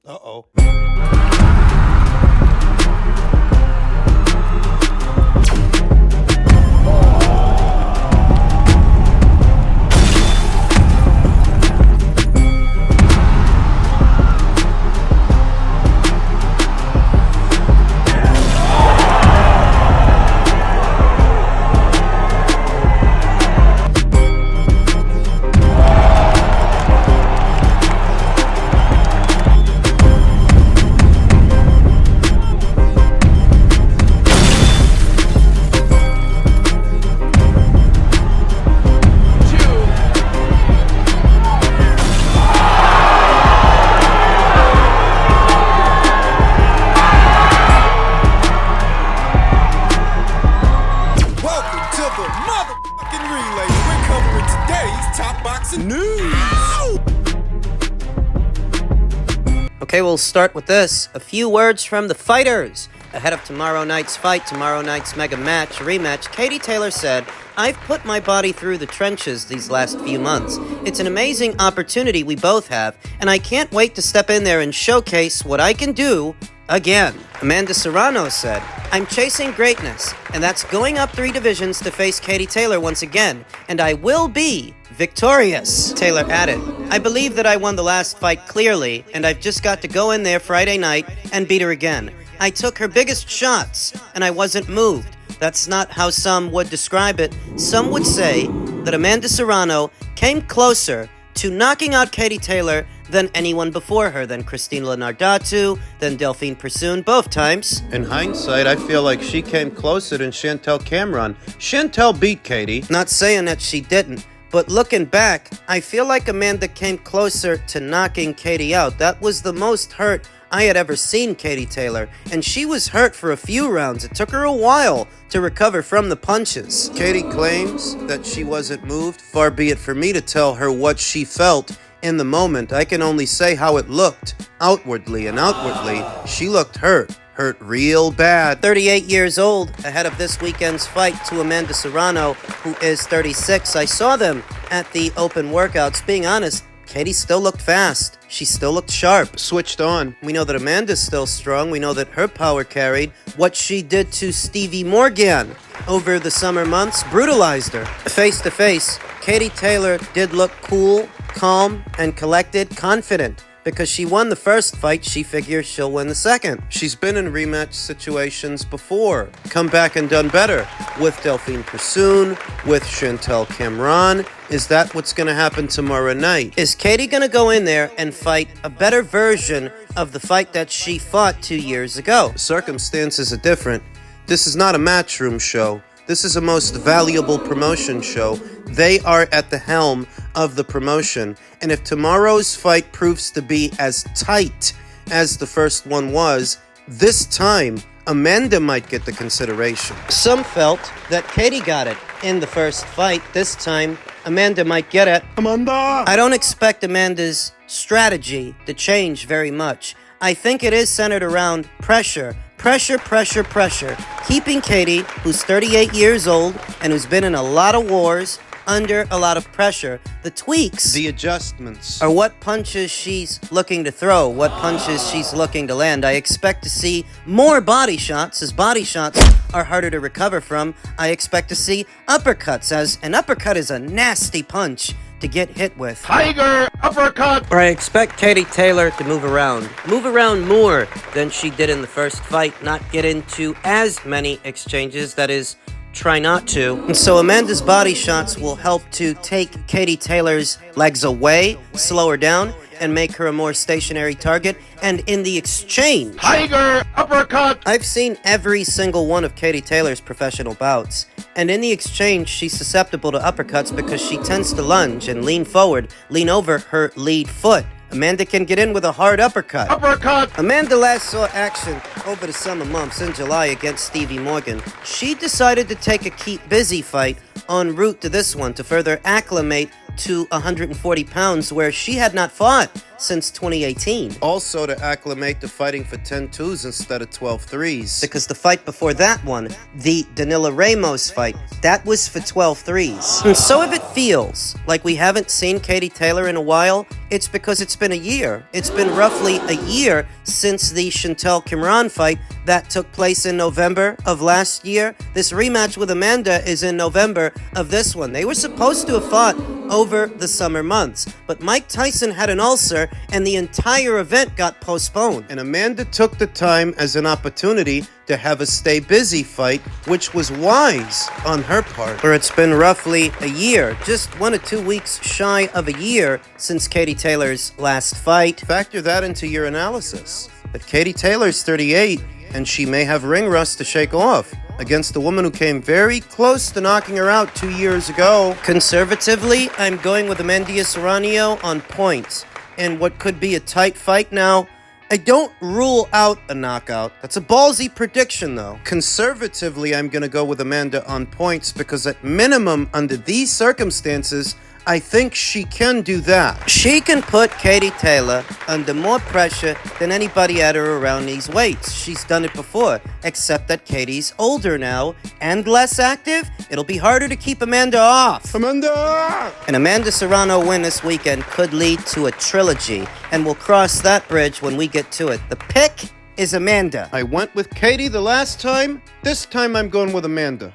Uh-oh. Okay, we'll start with this. A few words from the fighters. Ahead of tomorrow night's fight, tomorrow night's mega match, rematch, Katie Taylor said, "I've put my body through the trenches these last few months. It's an amazing opportunity we both have, and I can't wait to step in there and showcase what I can do again." Amanda Serrano said, "I'm chasing greatness, and that's going up 3 divisions to face Katie Taylor once again, and I will be victorious." Taylor added, "I believe that I won the last fight clearly, and I've just got to go in there Friday night and beat her again. I took her biggest shots, and I wasn't moved. That's not how some would describe it. Some would say that Amanda Serrano came closer to knocking out Katie Taylor than anyone before her, than Christina Nardatu, than Delphine Persoon, both times. In hindsight, I feel like she came closer than Chantel Cameron. Chantel beat Katie. Not saying that she didn't, but looking back, I feel like Amanda came closer to knocking Katie out. That was the most hurt I had ever seen Katie Taylor, and she was hurt for a few rounds. It took her a while to recover from the punches." Katie claims that she wasn't moved. Far be it for me to tell her what she felt in the moment. I can only say how it looked outwardly, and outwardly, she looked hurt real bad. 38 years old, ahead of this weekend's fight to Amanda Serrano, who is 36. I saw them at the open workouts. Being honest, Katie still looked fast. She still looked sharp. Switched on. We know that Amanda's still strong. We know that her power carried. What she did to Stevie Morgan over the summer months brutalized her. Face to face, Katie Taylor did look cool, calm, and collected, confident. Because she won the first fight, she figures she'll win the second. She's been in rematch situations before. Come back and done better. With Delphine Persoon, with Chantel Cameron. Is that what's going to happen tomorrow night? Is Katie going to go in there and fight a better version of the fight that she fought 2 years ago? Circumstances are different. This is not a matchroom show. This is a most valuable promotion show. They are at the helm of the promotion. And if tomorrow's fight proves to be as tight as the first one was, this time, Amanda might get the consideration. Some felt that Katie got it in the first fight. This time, Amanda might get it. Amanda! I don't expect Amanda's strategy to change very much. I think it is centered around pressure. Pressure. Keeping Katie, who's 38 years old and who's been in a lot of wars, under a lot of pressure. The tweaks, the adjustments, are what punches she's looking to throw, what punches she's looking to land. I expect to see more body shots, as body shots are harder to recover from. I expect to see uppercuts, as an uppercut is a nasty punch to get hit with. Tiger uppercut! Or I expect Katie Taylor to move around more than she did in the first fight, not get into as many exchanges, that is, try not to. And so Amanda's body shots will help to take Katie Taylor's legs away, slow her down, and make her a more stationary target. And in the exchange, Tiger uppercut! I've seen every single one of Katie Taylor's professional bouts. And in the exchange, she's susceptible to uppercuts because she tends to lunge and lean forward, lean over her lead foot. Amanda can get in with a hard uppercut. Amanda last saw action over the summer months in July against Stevie Morgan. She decided to take a keep busy fight en route to this one to further acclimate to 140 pounds where she had not fought since 2018. Also to acclimate to fighting for 10-2s instead of 12-3s. Because the fight before that one, the Danilo Ramos fight, that was for 12-3s. And so if it feels like we haven't seen Katie Taylor in a while, it's because it's been a year. It's been roughly a year since the Chantel Kimran fight that took place in November of last year. This rematch with Amanda is in November of this one. They were supposed to have fought over the summer months, but Mike Tyson had an ulcer and the entire event got postponed. And Amanda took the time as an opportunity to have a stay busy fight, which was wise on her part. For it's been roughly a year, just 1 or 2 weeks shy of a year since Katie Taylor's last fight. Factor that into your analysis. But Katie Taylor's 38, and she may have ring rust to shake off against the woman who came very close to knocking her out 2 years ago. Conservatively, I'm going with Amanda Serrano on points. In what could be a tight fight now, I don't rule out a knockout. That's a ballsy prediction, though. Conservatively, I'm going to go with Amanda on points because at minimum, under these circumstances, I think she can do that. She can put Katie Taylor under more pressure than anybody at her around these weights. She's done it before, except that Katie's older now and less active. It'll be harder to keep Amanda off. Amanda! An Amanda Serrano win this weekend could lead to a trilogy, and we'll cross that bridge when we get to it. The pick is Amanda. I went with Katie the last time. This time I'm going with Amanda.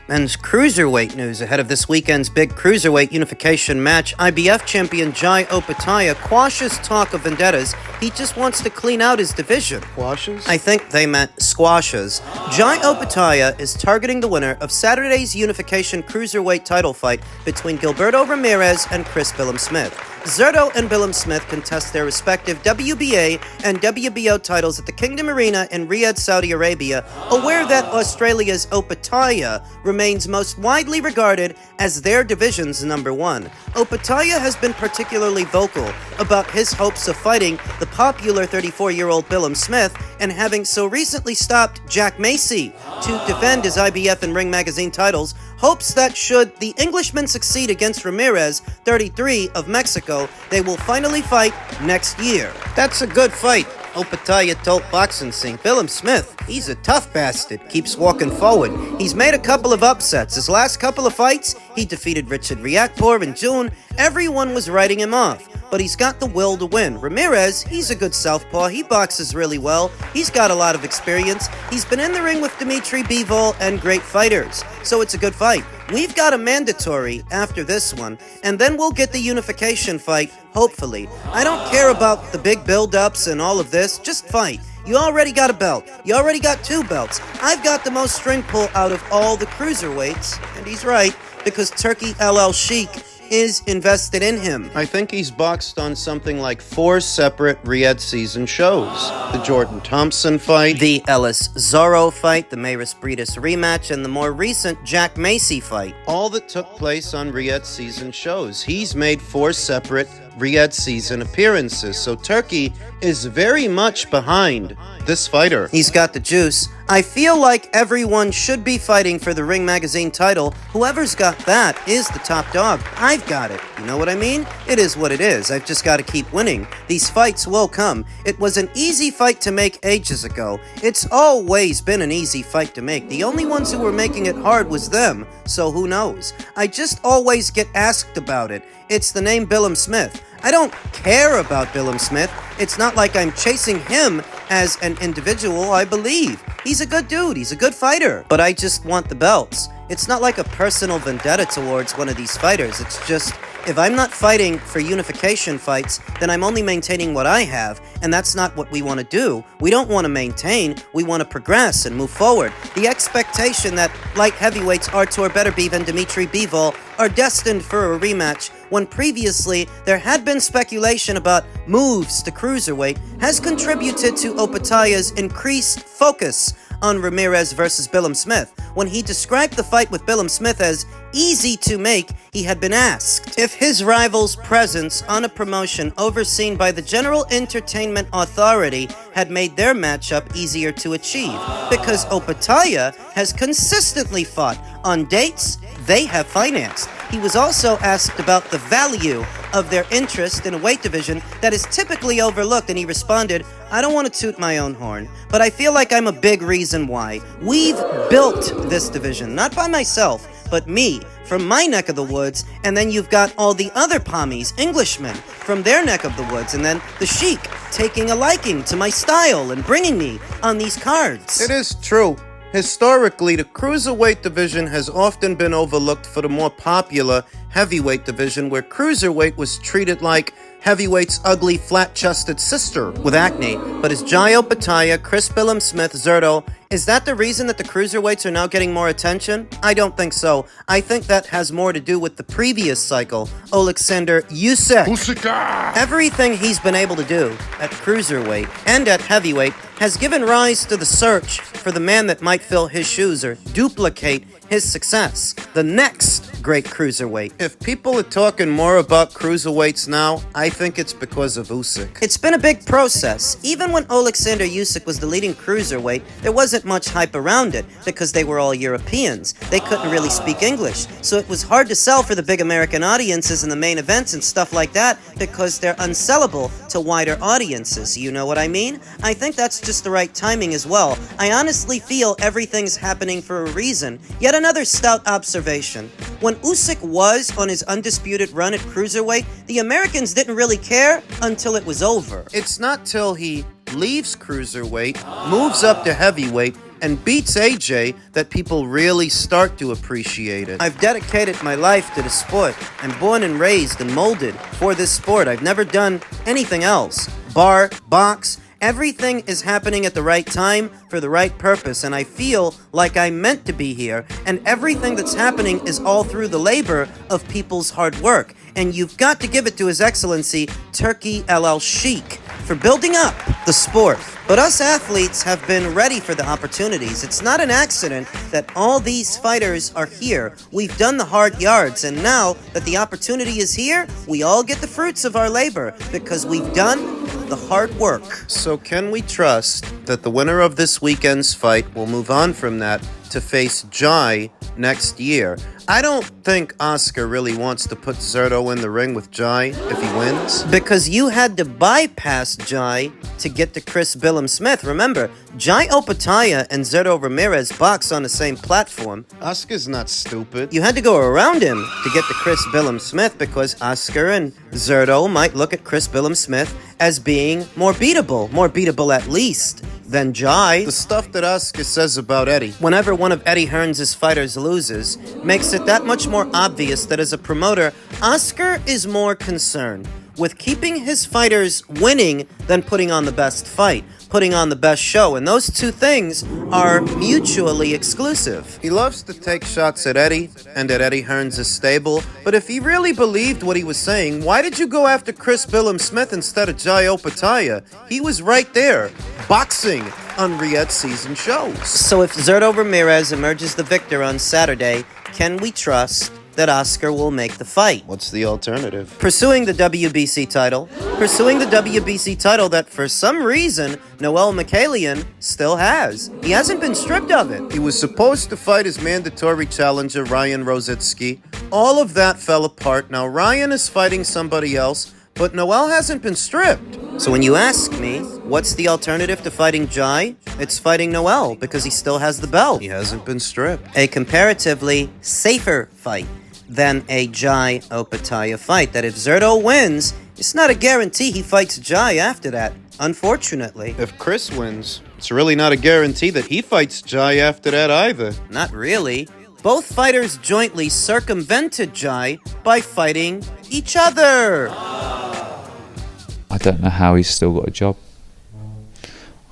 Men's Cruiserweight news ahead of this weekend's big Cruiserweight unification match. IBF champion Jai Opetaia quashes talk of vendettas. He just wants to clean out his division. Quashes? I think they meant squashes. Jai Opetaia is targeting the winner of Saturday's unification Cruiserweight title fight between Gilberto Ramirez and Chris Billam-Smith. Zurdo and Billam-Smith contest their respective WBA and WBO titles at the Kingdom Arena in Riyadh, Saudi Arabia, aware that Australia's Opetaia remains most widely regarded as their division's number one. Opetaia has been particularly vocal about his hopes of fighting the popular 34-year-old Billam-Smith and having so recently stopped Jack Macy to defend his IBF and Ring Magazine titles, hopes that should the Englishman succeed against Ramirez, 33, of Mexico, they will finally fight next year. That's a good fight. Opetaia told Boxing Scene. Billam-Smith, he's a tough bastard, keeps walking forward. He's made a couple of upsets. His last couple of fights, he defeated Richard Riakporhe in June. Everyone was writing him off, but he's got the will to win. Ramirez, he's a good southpaw. He boxes really well. He's got a lot of experience. He's been in the ring with Dimitri Bivol and great fighters, so it's a good fight. We've got a mandatory after this one, and then we'll get the unification fight, hopefully. I don't care about the big build-ups and all of this. Just fight. You already got a belt. You already got 2 belts. I've got the most string pull out of all the cruiserweights, and he's right, because Turkey LL Sheik is invested in him. I think he's boxed on something like 4 separate Riyadh season shows. The Jordan Thompson fight, The Ellis Zorro fight, the Mayris Breedis rematch, and the more recent Jack Macy fight. all that took place on Riyadh season shows. He's made 4 separate Riyadh season appearances, so Turkey is very much behind this fighter. He's got the juice. I feel like everyone should be fighting for the Ring Magazine title. Whoever's got that is the top dog. I've got it. You know what I mean? It is what it is. I've just got to keep winning. These fights will come. It was an easy fight to make ages ago. It's always been an easy fight to make. The only ones who were making it hard was them, so who knows? I just always get asked about it. It's the name Billam-Smith. I don't care about Billam-Smith. It's not like I'm chasing him as an individual. I believe he's a good dude. He's a good fighter. But I just want the belts. It's not like a personal vendetta towards one of these fighters. It's just, if I'm not fighting for unification fights, then I'm only maintaining what I have, and that's not what we want to do. We don't want to maintain, we want to progress and move forward. The expectation that light heavyweights Artur Beterbiev and Dimitri Bivol are destined for a rematch, when previously there had been speculation about moves to cruiserweight, has contributed to Opetaia's increased focus on Ramirez versus Billam-Smith. When he described the fight with Billam-Smith as easy to make, he had been asked if his rival's presence on a promotion overseen by the General Entertainment Authority had made their matchup easier to achieve, because Opetaia has consistently fought on dates they have financed. He was also asked about the value of their interest in a weight division that is typically overlooked, and he responded, "I don't want to toot my own horn, but I feel like I'm a big reason why. We've built this division, not by myself, but me, from my neck of the woods, and then you've got all the other pommies, Englishmen, from their neck of the woods, and then the Sheik taking a liking to my style and bringing me on these cards." It is true. Historically, the Cruiserweight division has often been overlooked for the more popular heavyweight division, where Cruiserweight was treated like heavyweight's ugly, flat-chested sister with acne. But is Jai Opetaia, Chris Billam-Smith, Zurdo, is that the reason that the Cruiserweights are now getting more attention? I don't think so. I think that has more to do with the previous cycle, Oleksandr Usyk. Everything he's been able to do at Cruiserweight and at heavyweight has given rise to the search for the man that might fill his shoes or duplicate his success, the next great cruiserweight. If people are talking more about cruiserweights now, I think it's because of Usyk. It's been a big process. Even when Oleksandr Usyk was the leading cruiserweight, there wasn't much hype around it because they were all Europeans. They couldn't really speak English, so it was hard to sell for the big American audiences in the main events and stuff like that because they're unsellable to wider audiences. You know what I mean? I think that's just the right timing as well. I honestly feel everything's happening for a reason. Yet another stout observation. When Usyk was on his undisputed run at Cruiserweight, the Americans didn't really care until it was over. It's not till he leaves Cruiserweight, moves up to heavyweight, and beats AJ that people really start to appreciate it. I've dedicated my life to the sport. I'm born and raised and molded for this sport. I've never done anything else. Bar, box, everything is happening at the right time for the right purpose, and I feel like I'm meant to be here, and everything that's happening is all through the labor of people's hard work. And you've got to give it to His Excellency Turki El Sheikh for building up the sport. But us athletes have been ready for the opportunities. It's not an accident that all these fighters are here. We've done the hard yards, and now that the opportunity is here, we all get the fruits of our labor because we've done the hard work. So can we trust that the winner of this weekend's fight will move on from that to face Jai next year? I don't think Oscar really wants to put Zurdo in the ring with Jai if he wins. Because you had to bypass Jai to get to Chris Billam-Smith. Remember, Jai Opetaia and Zurdo Ramirez box on the same platform. Oscar's not stupid. You had to go around him to get to Chris Billam-Smith because Oscar and Zurdo might look at Chris Billam-Smith as being more beatable at least, than Jai. The stuff that Oscar says about Eddie, Whenever one of Eddie Hearns' fighters loses, makes it that much more obvious that as a promoter, Oscar is more concerned with keeping his fighters winning than putting on the best fight, putting on the best show, and those two things are mutually exclusive. he loves to take shots at Eddie and at Eddie Hearns' stable, but if he really believed what he was saying, why did you go after Chris Billam-Smith instead of Jai Opetaia? He was right there, boxing on Riyadh's season shows. So if Zurdo Ramirez emerges the victor on Saturday, can we trust that Oscar will make the fight? What's the alternative? Pursuing the WBC title. Pursuing the WBC title that, for some reason, Noel McGuigan still has. He hasn't been stripped of it. He was supposed to fight his mandatory challenger, Ryan Rositsky. All of that fell apart. Now Ryan is fighting somebody else, but Noel hasn't been stripped. So when you ask me, what's the alternative to fighting Jai? It's fighting Noel, because he still has the belt. He hasn't been stripped. A comparatively safer fight than a Jai Opetaia fight. That if Zurdo wins, it's not a guarantee he fights Jai after that, unfortunately. If Chris wins, it's really not a guarantee that he fights Jai after that either. Not really. Both fighters jointly circumvented Jai by fighting each other. I don't know how he's still got a job.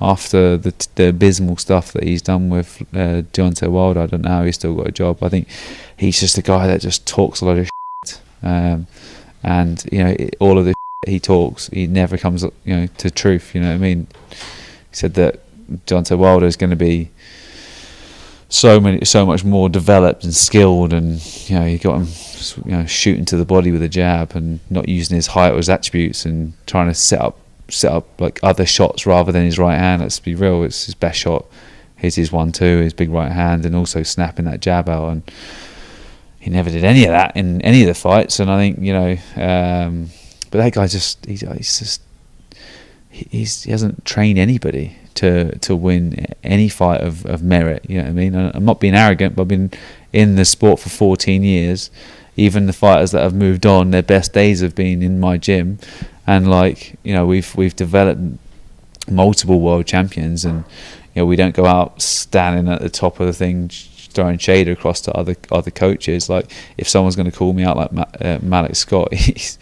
After the abysmal stuff that he's done with Deontay Wilder, I don't know how he's still got a job. I think he's just a guy that just talks a lot of shit. And, you know, all of the shit he talks, he never comes, you know, to truth, you know what I mean? He said that Deontay Wilder is going to be so much more developed and skilled, and, you know, he got him, you know, shooting to the body with a jab and not using his height or his attributes and trying to set up like other shots rather than his right hand. Let's be real, it's his best shot. Here's his 1-2, his big right hand, and also snapping that jab out. And he never did any of that in any of the fights. And I think, but that guy he hasn't trained anybody to win any fight of merit. You know what I mean? I'm not being arrogant, but I've been in the sport for 14 years. Even the fighters that have moved on, their best days have been in my gym, and we've developed multiple world champions, and we don't go out standing at the top of the thing throwing shade across to other coaches. Like, if someone's going to call me out like Malik Scott, he's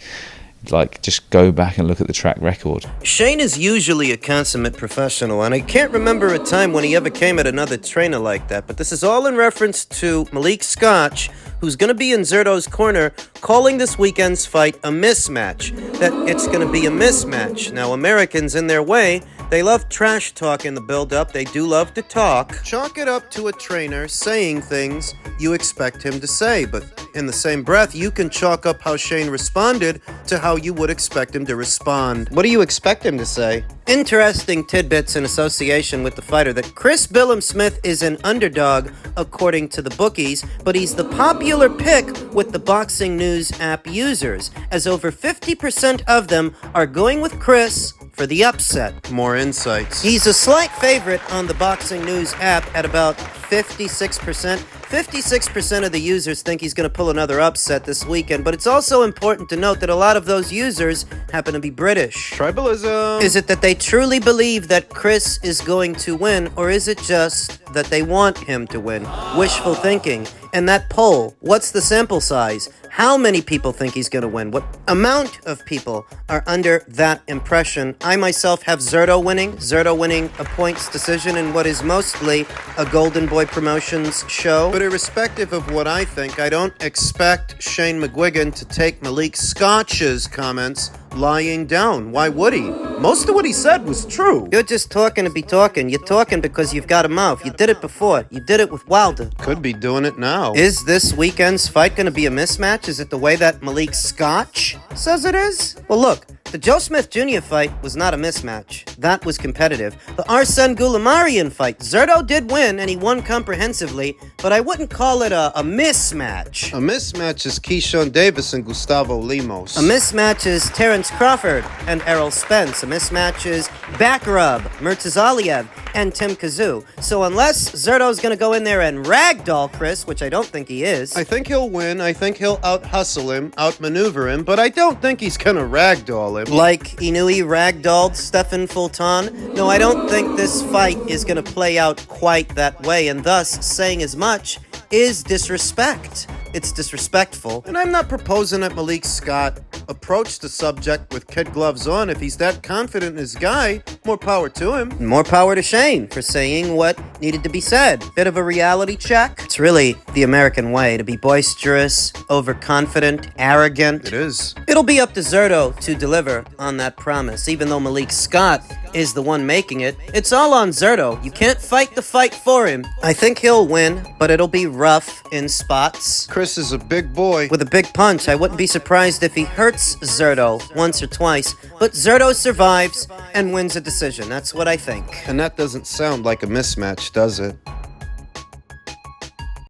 like, just go back and look at the track record. Shane is usually a consummate professional, and I can't remember a time when he ever came at another trainer like that, but this is all in reference to Malik Scott, who's going to be in Zurdo's corner, calling this weekend's fight a mismatch. That it's going to be a mismatch. Now, Americans, in their way, they love trash talk in the build-up. They do love to talk. Chalk it up to a trainer saying things you expect him to say, but in the same breath, you can chalk up how Shane responded to how you would expect him to respond. What do you expect him to say? Interesting tidbits in association with the fighter that Chris Billam-Smith is an underdog according to the bookies, but he's the popular pick with the Boxing News app users, as over 50% of them are going with Chris for the upset. More insights. He's a slight favorite on the Boxing News app at about 56%. 56% of the users think he's going to pull another upset this weekend, but it's also important to note that a lot of those users happen to be British. Tribalism. Is it that they truly believe that Chris is going to win, or is it just that they want him to win? Wishful thinking. And that poll, what's the sample size? How many people think he's going to win? What amount of people are under that impression? I myself have Zurdo winning a points decision in what is mostly a Golden Boy Promotions show. But irrespective of what I think, I don't expect Shane McGuigan to take Malik Scott's comments lying down. Why would he? Most of what he said was true. You're just talking to be talking. You're talking because you've got a mouth. You did it before. You did it with Wilder. Could be doing it now. Is this weekend's fight going to be a mismatch? Is it the way that Malik Scott says it is? Well, look, the Joe Smith Jr. fight was not a mismatch. That was competitive. The Arsene Goulamarian fight, Zurdo did win, and he won comprehensively, but I wouldn't call it a mismatch. A mismatch is Keyshawn Davis and Gustavo Lemos. A mismatch is Terrence Crawford and Errol Spence. A mismatch is Bakarub, Murtazaliev, and Tim Kazoo. So unless Zurdo's going to go in there and ragdoll Chris, which I don't think he is. I think he'll win. I think he'll out-hustle him, out-maneuver him, but I don't think he's going to ragdoll him. Like Inui ragdolled Stefan Fulton? No, I don't think this fight is going to play out quite that way, and thus saying as much is disrespect. It's disrespectful. And I'm not proposing that Malik Scott approach the subject with kid gloves on. If he's that confident in his guy, more power to him. More power to Shane for saying what needed to be said. Bit of a reality check. It's really the American way to be boisterous, overconfident, arrogant. It is. It'll be up to Zurdo to deliver on that promise. Even though Malik Scott is the one making it, it's all on Zurdo. You can't fight the fight for him. I think he'll win, but it'll be rough in spots. Chris is a big boy. With a big punch, I wouldn't be surprised if he hurts Zurdo once or twice, but Zurdo survives and wins a decision. That's what I think. And that doesn't sound like a mismatch, does it?